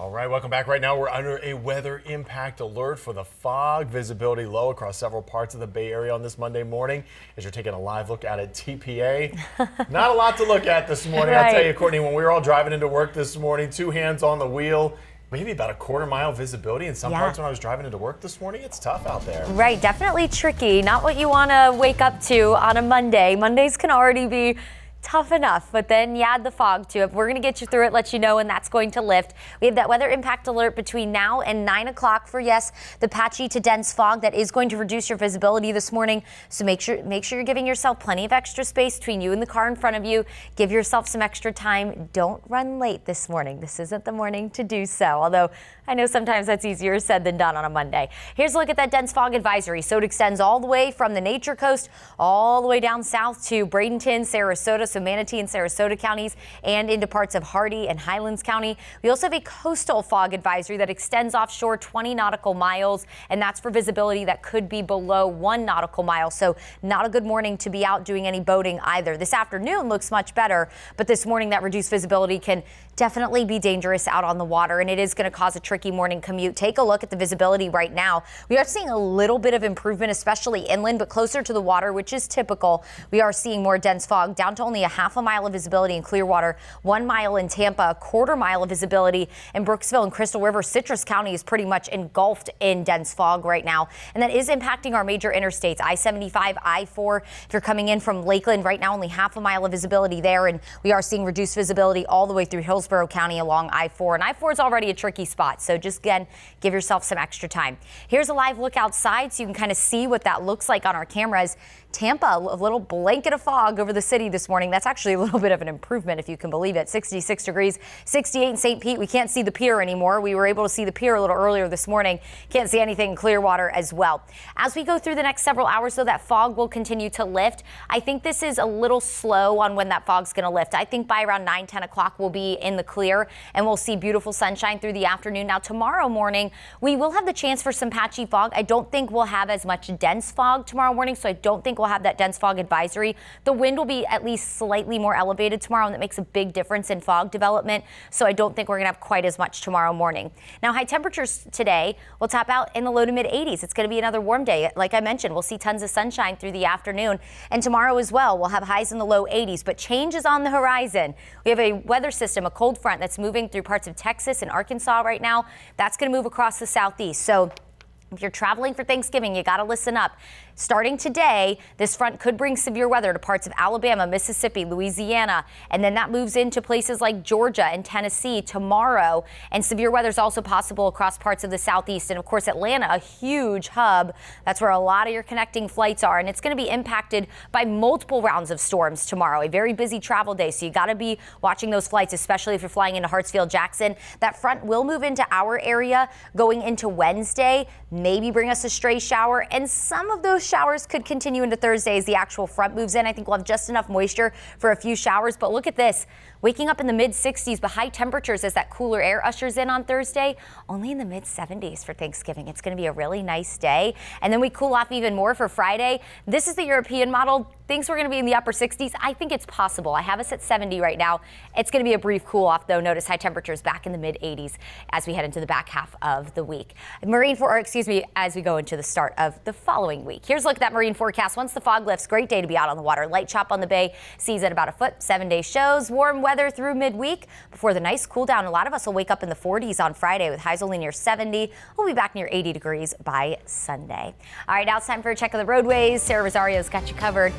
All right, welcome back. Right now we're under a weather impact alert for the fog. Visibility low across several parts of the Bay Area on this Monday morning as you're taking a live look at TPA. Not a lot to look at this morning. Right. I'll tell you, Courtney, when we were all driving into work this morning, 2 hands on the wheel, maybe about a quarter-mile visibility in some parts when I was driving into work this morning. It's tough out there. Right, definitely tricky. Not what you want to wake up to on a Monday. Mondays can already be tough enough, but then you add the fog to it. We're going to get you through it, let you know when that's going to lift. We have that weather impact alert between now and 9 o'clock for, yes, the patchy to dense fog that is going to reduce your visibility this morning. So make sure you're giving yourself plenty of extra space between you and the car in front of you. Give yourself some extra time. Don't run late this morning. This isn't the morning to do so, although I know sometimes that's easier said than done on a Monday. Here's a look at that dense fog advisory. So it extends all the way from the Nature Coast all the way down south to Bradenton, Sarasota, so Manatee and Sarasota counties, and into parts of Hardee and Highlands County. We also have a coastal fog advisory that extends offshore 20 nautical miles, and that's for visibility that could be below 1 nautical mile. So not a good morning to be out doing any boating either. This afternoon looks much better, but this morning that reduced visibility can definitely be dangerous out on the water, and it is going to cause a tricky morning commute. Take a look at the visibility right now. We are seeing a little bit of improvement, especially inland, but closer to the water, which is typical. We are seeing more dense fog down to only a half a mile of visibility in Clearwater, 1 mile in Tampa, a quarter mile of visibility in Brooksville and Crystal River. Citrus County is pretty much engulfed in dense fog right now, and that is impacting our major interstates. I-75, I-4. If you're coming in from Lakeland right now, only half a mile of visibility there, and we are seeing reduced visibility all the way through Hillsborough County along I-4, and I-4 is already a tricky spot, so just again give yourself some extra time. Here's a live look outside so you can kind of see what that looks like on our cameras. Tampa, a little blanket of fog over the city this morning. That's actually a little bit of an improvement, if you can believe it. 66 degrees, 68 in St. Pete. We can't see the pier anymore. We were able to see the pier a little earlier this morning. Can't see anything in Clearwater as well. As we go through the next several hours, though, that fog will continue to lift. I think this is a little slow on when that fog's going to lift. I think by around 9, 10 o'clock we'll be in the clear and we'll see beautiful sunshine through the afternoon. Now, tomorrow morning, we will have the chance for some patchy fog. I don't think we'll have as much dense fog tomorrow morning, so I don't think we'll have that dense fog advisory. The wind will be at least slightly more elevated tomorrow, and that makes a big difference in fog development, so I don't think we're going to have quite as much tomorrow morning. Now, high temperatures today will top out in the low to mid 80s. It's going to be another warm day. Like I mentioned, we'll see tons of sunshine through the afternoon, and tomorrow as well, we'll have highs in the low 80s, but change is on the horizon. We have a weather system, a cold front that's moving through parts of Texas and Arkansas right now. That's going to move across the southeast. So if you're traveling for Thanksgiving, you got to listen up. Starting today, this front could bring severe weather to parts of Alabama, Mississippi, Louisiana, and then that moves into places like Georgia and Tennessee tomorrow. And severe weather is also possible across parts of the southeast. And of course, Atlanta, a huge hub. That's where a lot of your connecting flights are. And it's going to be impacted by multiple rounds of storms tomorrow. A very busy travel day. So you got to be watching those flights, especially if you're flying into Hartsfield Jackson. That front will move into our area going into Wednesday. Maybe bring us a stray shower, and some of those showers could continue into Thursday as the actual front moves in. I think we'll have just enough moisture for a few showers, but look at this. Waking up in the mid 60s, but high temperatures as that cooler air ushers in on Thursday, only in the mid 70s for Thanksgiving. It's going to be a really nice day, and then we cool off even more for Friday. This is the European model. Thinks we're going to be in the upper 60s. I think it's possible. I have us at 70 right now. It's going to be a brief cool off, though. Notice high temperatures back in the mid 80s as we head into the back half of the week. As we go into the start of the following week. Here's a look at that marine forecast. Once the fog lifts, great day to be out on the water. Light chop on the bay, seas at about a foot. 7-day shows, warm weather through midweek before the nice cool down. A lot of us will wake up in the 40s on Friday with highs only near 70. We'll be back near 80 degrees by Sunday. All right, now it's time for a check of the roadways. Sarah Rosario's got you covered.